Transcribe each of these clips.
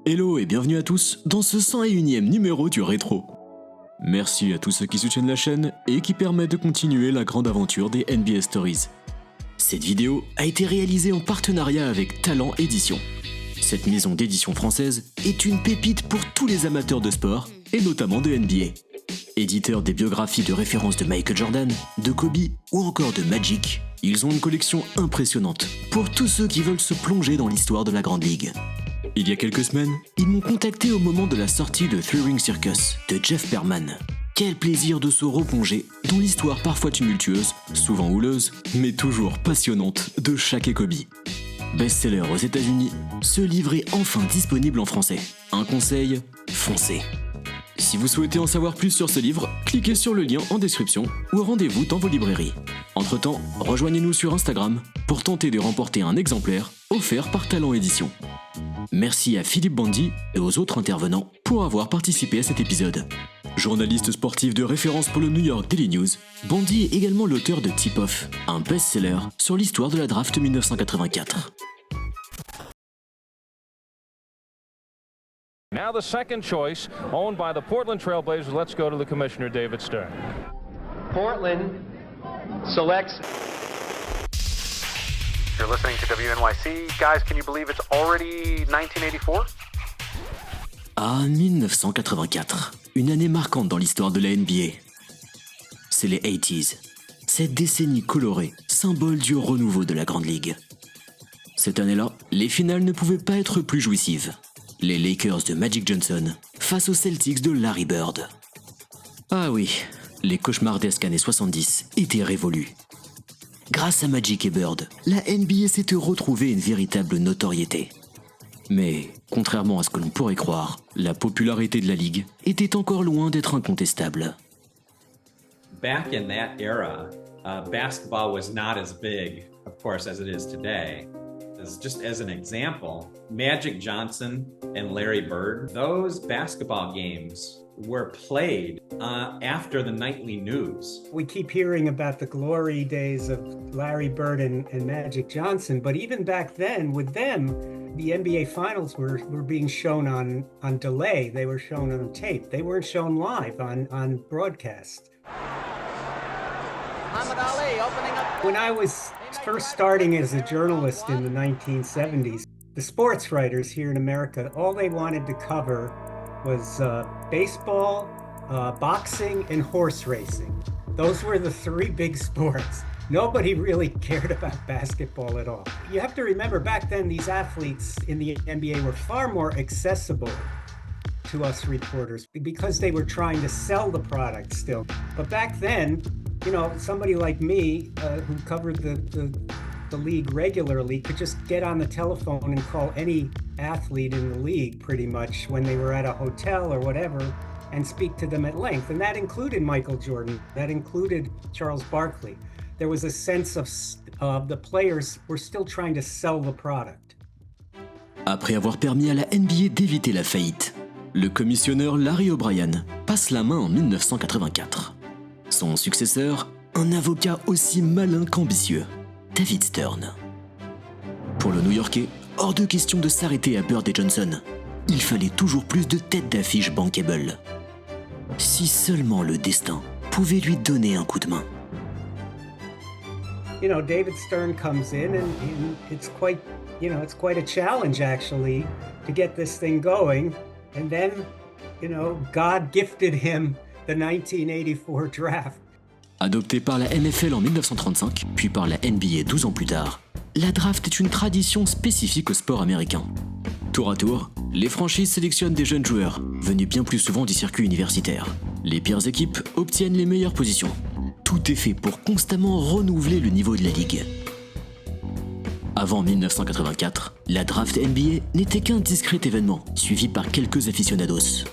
Hello et bienvenue à tous dans ce 101e numéro du Rétro. Merci à tous ceux qui soutiennent la chaîne et qui permettent de continuer la grande aventure des NBA Stories. Cette vidéo a été réalisée en partenariat avec Talent Édition. Cette maison d'édition française est une pépite pour tous les amateurs de sport et notamment de NBA. Éditeurs des biographies de référence de Michael Jordan, de Kobe ou encore de Magic, ils ont une collection impressionnante pour tous ceux qui veulent se plonger dans l'histoire de la Grande Ligue. Il y a quelques semaines, ils m'ont contacté au moment de la sortie de Three Ring Circus de Jeff Perlman. Quel plaisir de se replonger dans l'histoire parfois tumultueuse, souvent houleuse, mais toujours passionnante de Shaq et Kobe. Best-seller aux États-Unis, ce livre est enfin disponible en français. Un conseil, foncez. Si vous souhaitez en savoir plus sur ce livre, cliquez sur le lien en description ou rendez-vous dans vos librairies. Entre-temps, rejoignez-nous sur Instagram pour tenter de remporter un exemplaire offert par Talent Édition. Merci à Philippe Bandy et aux autres intervenants pour avoir participé à cet épisode. Journaliste sportif de référence pour le New York Daily News, Bandy est également l'auteur de Tip Off, un best-seller sur l'histoire de la draft 1984. Now the second choice, owned by the Portland Trail Blazers. Let's go to the commissioner, David Stern. Portland selects. You're listening to WNYC. Guys, can you believe it's already 1984? Ah, 1984, une année marquante dans l'histoire de la NBA. C'est les 80s, cette décennie colorée, symbole du renouveau de la Grande Ligue. Cette année-là, les finales ne pouvaient pas être plus jouissives. Les Lakers de Magic Johnson face aux Celtics de Larry Bird. Ah oui, les cauchemardesques années 70 étaient révolus. Grâce à Magic et Bird, la NBA s'était retrouvée une véritable notoriété. Mais, contrairement à ce que l'on pourrait croire, la popularité de la ligue était encore loin d'être incontestable. Back in that era, basketball was not as big, of course, as it is today. Just as an example, Magic Johnson and Larry Bird, those basketball games were played after the nightly news. We keep hearing about the glory days of Larry Bird and Magic Johnson, but even back then, with them, the NBA Finals were being shown on delay. They were shown on tape. They weren't shown live on broadcast. Muhammad Ali opening up. When I was first starting as a journalist in the 1970s, the sports writers here in America, all they wanted to cover was baseball, boxing, and horse racing. Those were the three big sports. Nobody really cared about basketball at all. You have to remember, back then, these athletes in the NBA were far more accessible to us reporters because they were trying to sell the product still. But back then, you know, somebody like me who covered the league regularly could just get on the telephone and call any athlete in the league pretty much when they were at a hotel or whatever and speak to them at length. And that included Michael Jordan, that included Charles Barkley. There was a sense of the players were still trying to sell the product. Après avoir permis à la NBA d'éviter la faillite, le commissionneur Larry O'Brien passe la main en 1984. Son successeur, un avocat aussi malin qu'ambitieux, David Stern. Pour le New-Yorkais, hors de question de s'arrêter à Bird et Johnson. Il fallait toujours plus de têtes d'affiche bankable. Si seulement le destin pouvait lui donner un coup de main. You know, David Stern comes in and it's quite a challenge actually to get this thing going. And then, you know, God gifted him the 1984 draft. Adoptée par la NFL en 1935, puis par la NBA 12 ans plus tard, la draft est une tradition spécifique au sport américain. Tour à tour, les franchises sélectionnent des jeunes joueurs, venus bien plus souvent du circuit universitaire. Les pires équipes obtiennent les meilleures positions. Tout est fait pour constamment renouveler le niveau de la ligue. Avant 1984, la draft NBA n'était qu'un discret événement, suivi par quelques aficionados.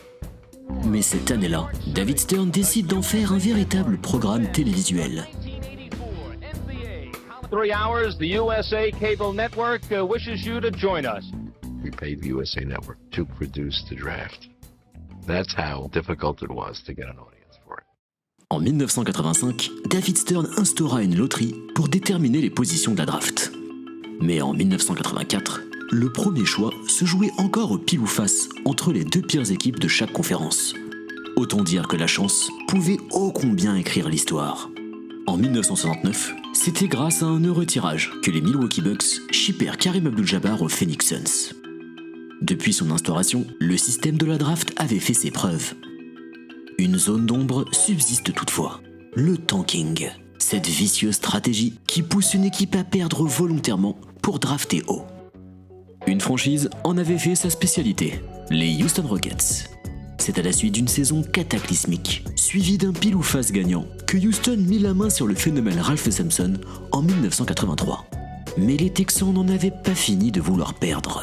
Mais cette année-là, David Stern décide d'en faire un véritable programme télévisuel. 3 hours, the USA Cable Network wishes you to join us. We paid the USA Network to produce the draft. That's how difficult it was to get an audience for it. En 1985, David Stern instaura une loterie pour déterminer les positions de la draft. Mais en 1984, le premier choix se jouait encore au pile ou face entre les deux pires équipes de chaque conférence. Autant dire que la chance pouvait ô combien écrire l'histoire. En 1969, c'était grâce à un heureux tirage que les Milwaukee Bucks shippèrent Kareem Abdul-Jabbar aux Phoenix Suns. Depuis son instauration, le système de la draft avait fait ses preuves. Une zone d'ombre subsiste toutefois, le tanking. Cette vicieuse stratégie qui pousse une équipe à perdre volontairement pour drafter haut. Une franchise en avait fait sa spécialité, les Houston Rockets. C'est à la suite d'une saison cataclysmique, suivie d'un pile ou face gagnant, que Houston mit la main sur le phénomène Ralph Sampson en 1983. Mais les Texans n'en avaient pas fini de vouloir perdre.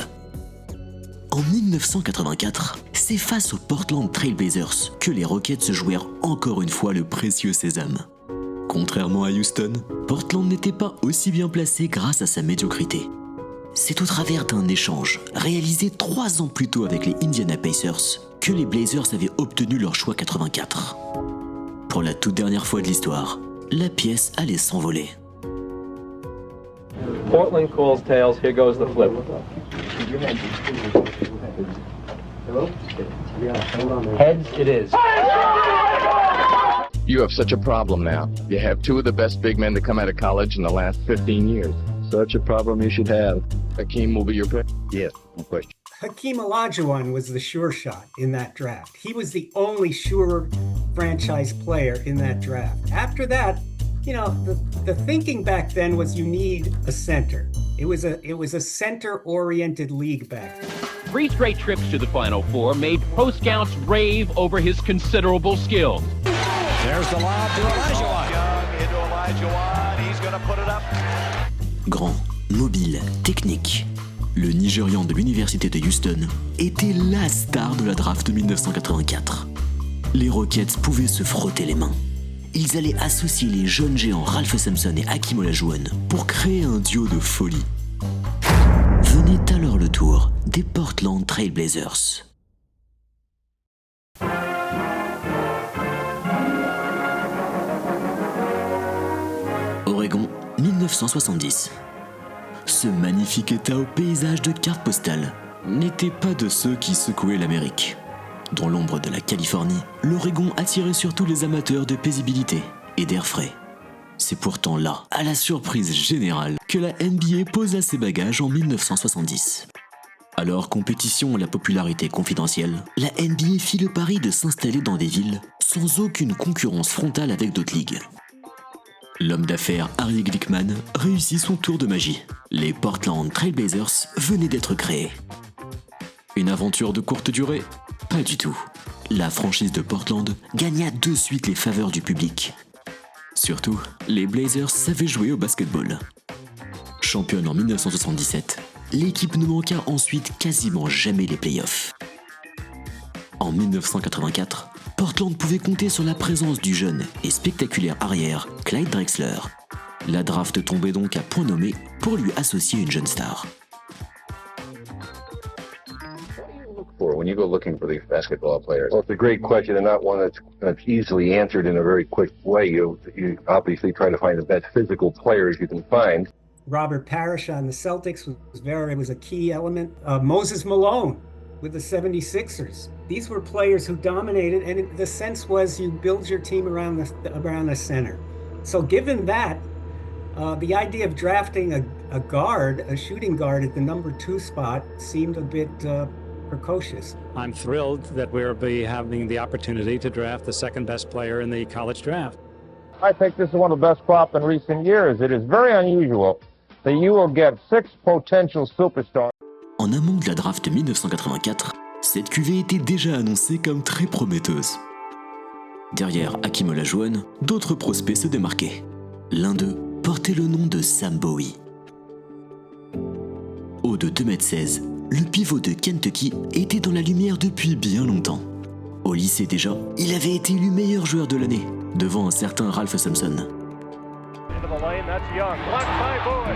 En 1984, c'est face aux Portland Trail Blazers que les Rockets jouèrent encore une fois le précieux sésame. Contrairement à Houston, Portland n'était pas aussi bien placé grâce à sa médiocrité. C'est au travers d'un échange réalisé 3 ans plus tôt avec les Indiana Pacers que les Blazers avaient obtenu leur choix 84. Pour la toute dernière fois de l'histoire, la pièce allait s'envoler. Portland calls tails. Here goes the flip. Heads it is. You have such a problem now. You have 2 of the best big men to come out of college in the last 15 years. Such a problem you should have. Hakeem will be your pick? Yes, no question. Hakeem Olajuwon was the sure shot in that draft. He was the only sure franchise player in that draft. After that, you know, the thinking back then was you need a center. It was a center-oriented league back then. 3 straight trips to the Final Four made pro scouts rave over his considerable skills. There's the lob to Olajuwon. Young into Olajuwon. He's going to put it up. Grand, mobile, technique, le Nigérian de l'université de Houston était la star de la draft de 1984. Les Rockets pouvaient se frotter les mains. Ils allaient associer les jeunes géants Ralph Sampson et Hakeem Olajuwon pour créer un duo de folie. Venait alors le tour des Portland Trail Blazers. Oregon, 1970. Ce magnifique état au paysage de cartes postales n'était pas de ceux qui secouaient l'Amérique. Dans l'ombre de la Californie, l'Oregon attirait surtout les amateurs de paisibilité et d'air frais. C'est pourtant là, à la surprise générale, que la NBA posa ses bagages en 1970. Alors compétition à la popularité confidentielle, la NBA fit le pari de s'installer dans des villes sans aucune concurrence frontale avec d'autres ligues. L'homme d'affaires Harry Glickman réussit son tour de magie. Les Portland Trail Blazers venaient d'être créés. Une aventure de courte durée ? Pas du tout. La franchise de Portland gagna de suite les faveurs du public. Surtout, les Blazers savaient jouer au basketball. Championne en 1977, l'équipe ne manqua ensuite quasiment jamais les playoffs. En 1984, Portland pouvait compter sur la présence du jeune et spectaculaire arrière Clyde Drexler. La draft tombait donc à point nommé pour lui associer une jeune star. When you go looking for these basketball players? Well, it's a great question and not one that's easily answered in a very quick way. You obviously try to find the best physical players you can find. Robert Parrish on the Celtics was a key element. Moses Malone with the 76ers. These were players who dominated, and the sense was you build your team around the center. So given that, the idea of drafting a shooting guard at the number 2 spot seemed a bit precocious. I'm thrilled that we'll be having the opportunity to draft the second best player in the college draft. I think this is one of the best crops in recent years. It is very unusual that you will get 6 potential superstars. En amont de la draft 1984, cette cuvée était déjà annoncée comme très prometteuse. Derrière Hakeem Olajuwon, d'autres prospects se démarquaient. L'un d'eux portait le nom de Sam Bowie. Haut de 2,16 m, le pivot de Kentucky était dans la lumière depuis bien longtemps. Au lycée déjà, il avait été élu meilleur joueur de l'année, devant un certain Ralph Sampson. Into the lane, that's Young. Blocked by Bowie.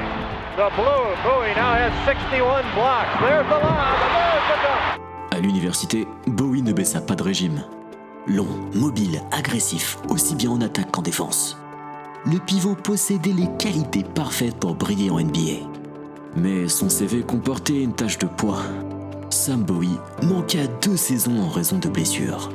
The blue, Bowie now has 61 blocks. There's the lob, and there's the dunk. À l'université, Bowie ne baissa pas de régime. Long, mobile, agressif, aussi bien en attaque qu'en défense. Le pivot possédait les qualités parfaites pour briller en NBA. Mais son CV comportait une tache de poids. Sam Bowie manqua 2 saisons en raison de blessures.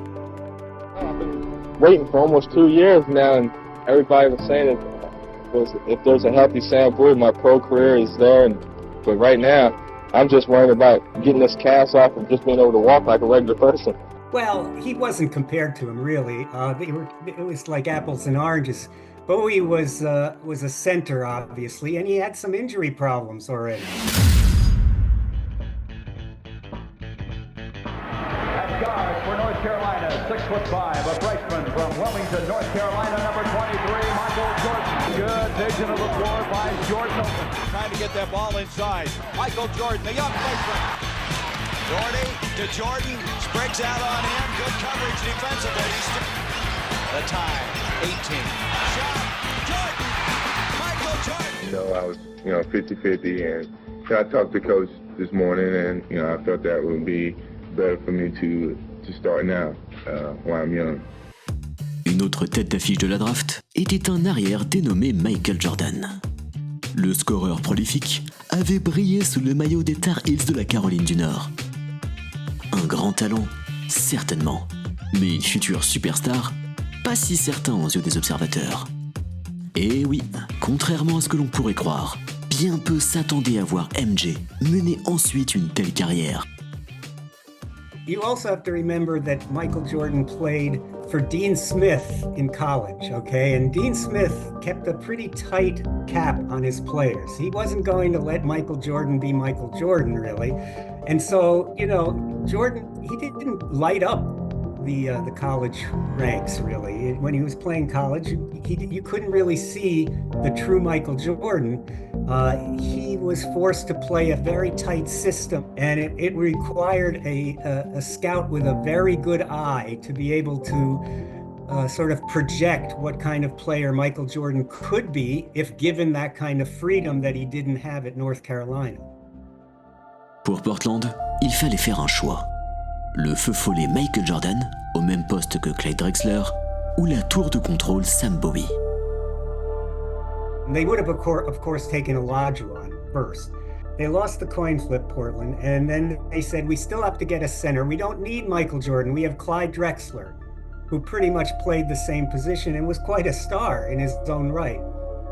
Waiting for almost 2 years now, and everybody was saying that if there's a healthy Sam Bowie, my pro career is there. But right now, I'm just worried about getting this cast off and just being able to walk like a regular person. Well, he wasn't compared to him, really. It was like apples and oranges. Bowie was a center, obviously, and he had some injury problems already. At guard for North Carolina, 6'5", a freshman from Wilmington, North Carolina, number 23, Michael Jordan. Good vision of the floor by Jordan. Trying to get that ball inside. Michael Jordan, the young freshman. Jordy to Jordan, sprigs out on him. Good coverage defensively. The tie, 18. Shot, Jordan, Michael Jordan. I was, 50-50, and I talked to Coach this morning, and, I felt that would be better for me to start now, while I'm young. Une autre tête d'affiche de la draft était un arrière dénommé Michael Jordan. Le scoreur prolifique avait brillé sous le maillot des Tar Heels de la Caroline du Nord. Un grand talent, certainement, mais une future superstar, pas si certain aux yeux des observateurs. Et oui, contrairement à ce que l'on pourrait croire, bien peu s'attendaient à voir MJ mener ensuite une telle carrière. You also have to remember that Michael Jordan played for Dean Smith in college, okay? And Dean Smith kept a pretty tight cap on his players. He wasn't going to let Michael Jordan be Michael Jordan, really. And so, Jordan, he didn't light up the college ranks, really. When he was playing college, you couldn't really see the true Michael Jordan. He was forced to play a very tight system, and it required a scout with a very good eye to be able to sort of project what kind of player Michael Jordan could be if given that kind of freedom that he didn't have at North Carolina. Pour Portland, il fallait faire un choix. Le feu follet Michael Jordan, au même poste que Clyde Drexler, ou la tour de contrôle Sam Bowie. They would have, of course, taken Olajuwon first. They lost the coin flip, Portland, and then they said, we still have to get a center. We don't need Michael Jordan. We have Clyde Drexler, who pretty much played the same position and was quite a star in his own right.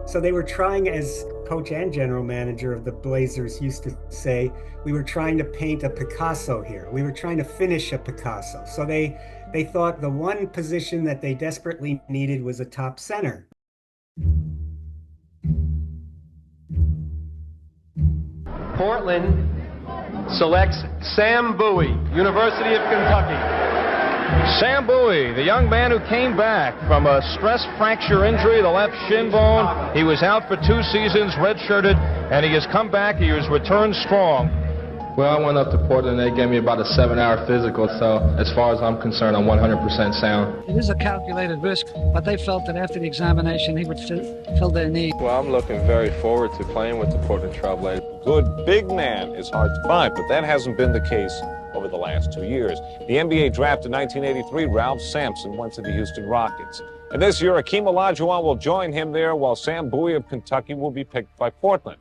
So they were trying, as coach and general manager of the Blazers used to say, we were trying to paint a Picasso here. We were trying to finish a Picasso. So they thought the one position that they desperately needed was a top center. Portland selects Sam Bowie, University of Kentucky. Sam Bowie, the young man who came back from a stress fracture injury, the left shin bone. He was out for 2 seasons, redshirted, and he has come back. He has returned strong. Well, I went up to Portland, they gave me about a 7-hour physical, so as far as I'm concerned, I'm 100% sound. It is a calculated risk, but they felt that after the examination, he would fill their need. Well, I'm looking very forward to playing with the Portland Trailblazers. Good big man is hard to find, but that hasn't been the case over the last 2 years. The NBA draft in 1983, Ralph Sampson went to the Houston Rockets. And this year, Hakeem Olajuwon will join him there, while Sam Bowie of Kentucky will be picked by Portland.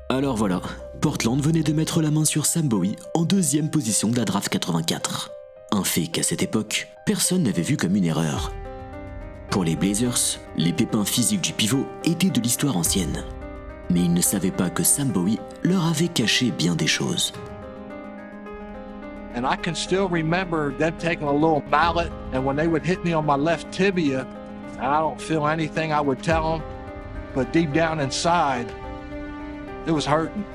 Alors voilà, Portland venait de mettre la main sur Sam Bowie en 2e position de la draft 84. Un fait qu'à cette époque, personne n'avait vu comme une erreur. Pour les Blazers, les pépins physiques du pivot étaient de l'histoire ancienne. Mais ils ne savaient pas que Sam Bowie leur avait caché bien des choses. And I can still remember them taking a little mallet, and when they would hit me on my left tibia, I don't feel anything I would tell them, but deep down inside, it was hurting.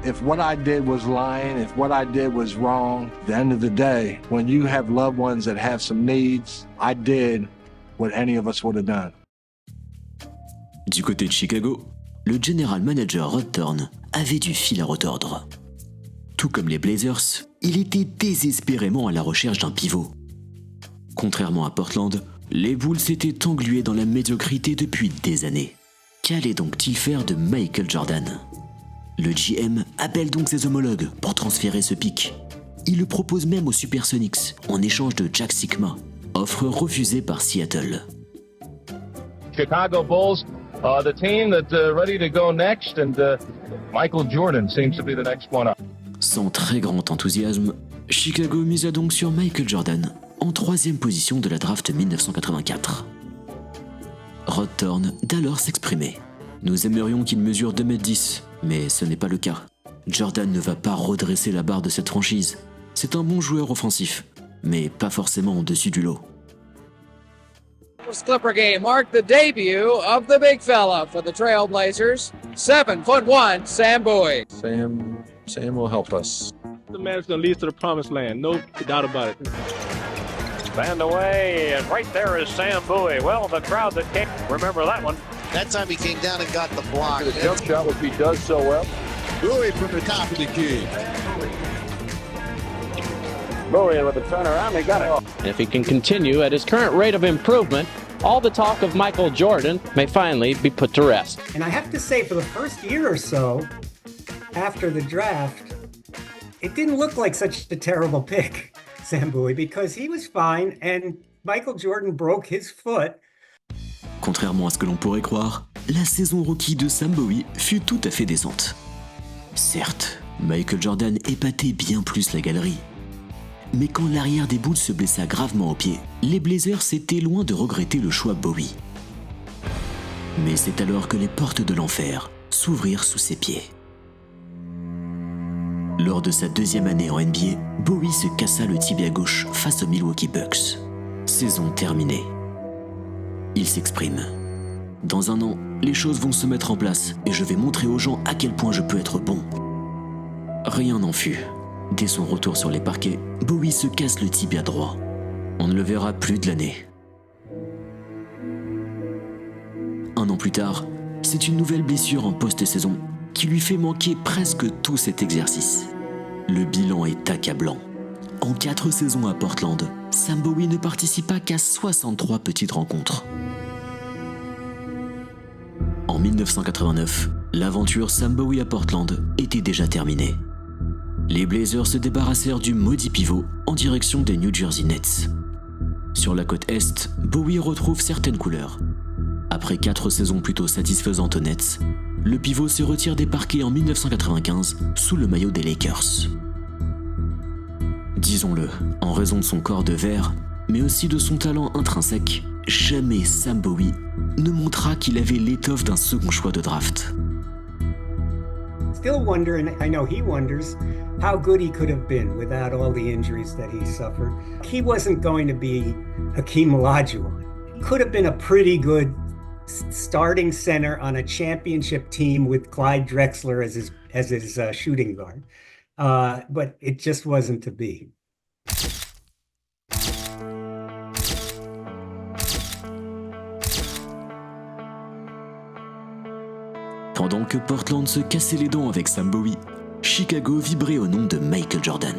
If what I did was lying, if what I did was wrong, at the end of the day, when you have loved ones that have some needs, I did what any of us would have done. Du côté de Chicago, le general manager Rod Thorne avait du fil à retordre. Tout comme les Blazers, il était désespérément à la recherche d'un pivot. Contrairement à Portland, les Bulls s'étaient englués dans la médiocrité depuis des années. Qu'allait donc-il faire de Michael Jordan ? Le GM appelle donc ses homologues pour transférer ce pick. Il le propose même aux Supersonics en échange de Jack Sikma, offre refusée par Seattle. Chicago Bulls the team that's ready to go next, and Michael Jordan seems to be the next one up. Sans très grand enthousiasme, Chicago misa donc sur Michael Jordan, en 3e position de la draft 1984. Rod Thorne d'alors s'exprimait. Nous aimerions qu'il mesure 2m10, mais ce n'est pas le cas. Jordan ne va pas redresser la barre de cette franchise. C'est un bon joueur offensif, mais pas forcément au-dessus du lot. This Clipper game marked the debut of the big fella for the Trailblazers, 7'1", Sam Bowie. Sam will help us. The man is going to lead us to the promised land, no doubt about it. Band away, and right there is Sam Bowie. Well, the crowd that came, remember that one. That time he came down and got the block. The jump shot, which he does so well. Bowie from the top of the key. Bowie with a turnaround, he got it. And if he can continue at his current rate of improvement, all the talk of Michael Jordan may finally be put to rest. And I have to say, for the first year or so after the draft, it didn't look like such a terrible pick, Sam Bowie, because he was fine and Michael Jordan broke his foot. Contrairement à ce que l'on pourrait croire, la saison rookie de Sam Bowie fut tout à fait décente. Certes, Michael Jordan épatait bien plus la galerie. Mais quand l'arrière des Bulls se blessa gravement au pied, les Blazers étaient loin de regretter le choix Bowie. Mais c'est alors que les portes de l'enfer s'ouvrirent sous ses pieds. Lors de sa 2e année en NBA, Bowie se cassa le tibia gauche face aux Milwaukee Bucks. Saison terminée. Il s'exprime. Dans un an, les choses vont se mettre en place et je vais montrer aux gens à quel point je peux être bon. Rien n'en fut. Dès son retour sur les parquets, Bowie se casse le tibia droit. On ne le verra plus de l'année. Un an plus tard, c'est une nouvelle blessure en post-saison qui lui fait manquer presque tout cet exercice. Le bilan est accablant. En 4 saisons à Portland, Sam Bowie ne participa qu'à 63 petites rencontres. En 1989, l'aventure Sam Bowie à Portland était déjà terminée. Les Blazers se débarrassèrent du maudit pivot en direction des New Jersey Nets. Sur la côte Est, Bowie retrouve certaines couleurs. Après 4 saisons plutôt satisfaisantes aux Nets, le pivot se retire des parquets en 1995 sous le maillot des Lakers. Disons-le, en raison de son corps de verre, mais aussi de son talent intrinsèque, jamais Sam Bowie ne montra qu'il avait l'étoffe d'un second choix de draft. Still wonder, and I know he wonders, how good he could have been without all the injuries that he suffered. He wasn't going to be Hakeem Olajuwon. He could have been a pretty good starting center on a championship team with Clyde Drexler as his shooting guard. But it just wasn't to be. Pendant que Portland se cassait les dents avec Sam Bowie, Chicago vibrait au nom de Michael Jordan.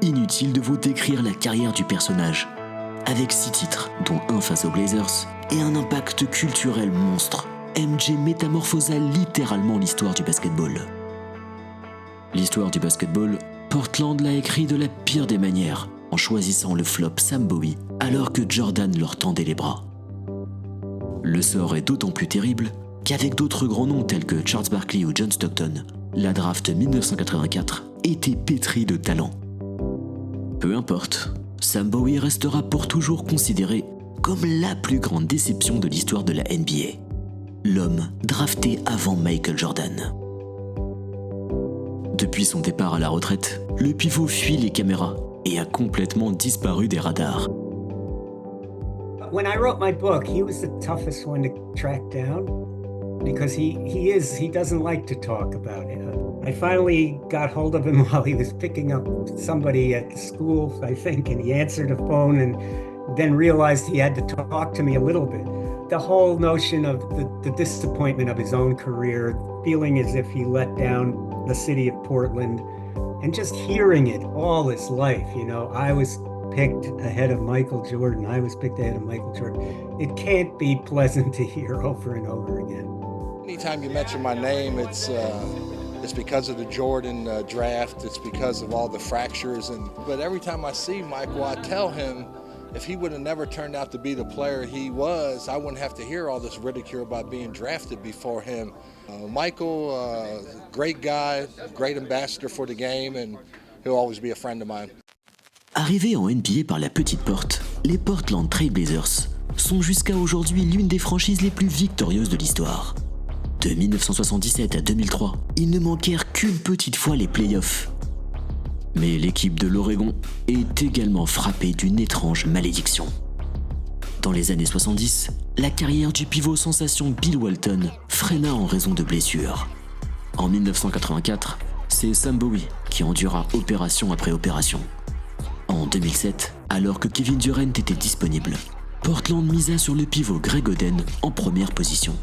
Inutile de vous décrire la carrière du personnage, avec 6 titres, dont un face aux Blazers, et un impact culturel monstre. MJ métamorphosa littéralement l'histoire du basketball. L'histoire du basketball, Portland l'a écrit de la pire des manières, en choisissant le flop Sam Bowie, alors que Jordan leur tendait les bras. Le sort est d'autant plus terrible qu'avec d'autres grands noms tels que Charles Barkley ou John Stockton, la draft 1984 était pétrie de talent. Peu importe, Sam Bowie restera pour toujours considéré comme la plus grande déception de l'histoire de la NBA. L'homme drafté avant Michael Jordan. Depuis son départ à la retraite, le pivot fuit les caméras et a complètement disparu des radars. When I wrote my book, he was the toughest one to track down because he doesn't like to talk about it. I finally got hold of him while he was picking up somebody at the school, I think, and he answered the phone and then realized he had to talk to me a little bit. The whole notion of the disappointment of his own career, feeling as if he let down the city of Portland, and just hearing it all his life, you know, I was picked ahead of Michael Jordan. I was picked ahead of Michael Jordan. It can't be pleasant to hear over and over again. Anytime you mention my name, it's because of the Jordan draft. It's because of all the fractures. But every time I see Michael, I tell him, If he would have never turned out to be the player he was, I wouldn't have to hear all this ridicule about being drafted before him. Michael, great guy, great ambassador for the game, and he'll always be a friend of mine. Arrivés en NBA par la petite porte, les Portland Trail Blazers sont jusqu'à aujourd'hui l'une des franchises les plus victorieuses de l'histoire. De 1977 à 2003, ils ne manquèrent qu'une petite fois les playoffs. Mais l'équipe de l'Oregon est également frappée d'une étrange malédiction. Dans les années 70, la carrière du pivot sensation Bill Walton freina en raison de blessures. En 1984, c'est Sam Bowie qui endura opération après opération. En 2007, alors que Kevin Durant était disponible, Portland misa sur le pivot Greg Oden en première position.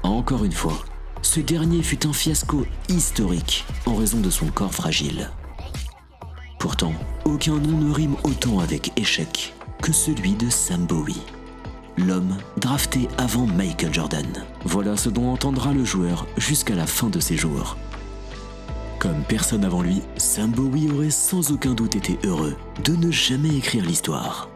Encore une fois, ce dernier fut un fiasco historique en raison de son corps fragile. Pourtant, aucun nom ne rime autant avec échec que celui de Sam Bowie, l'homme drafté avant Michael Jordan. Voilà ce dont entendra le joueur jusqu'à la fin de ses jours. Comme personne avant lui, Sam Bowie aurait sans aucun doute été heureux de ne jamais écrire l'histoire.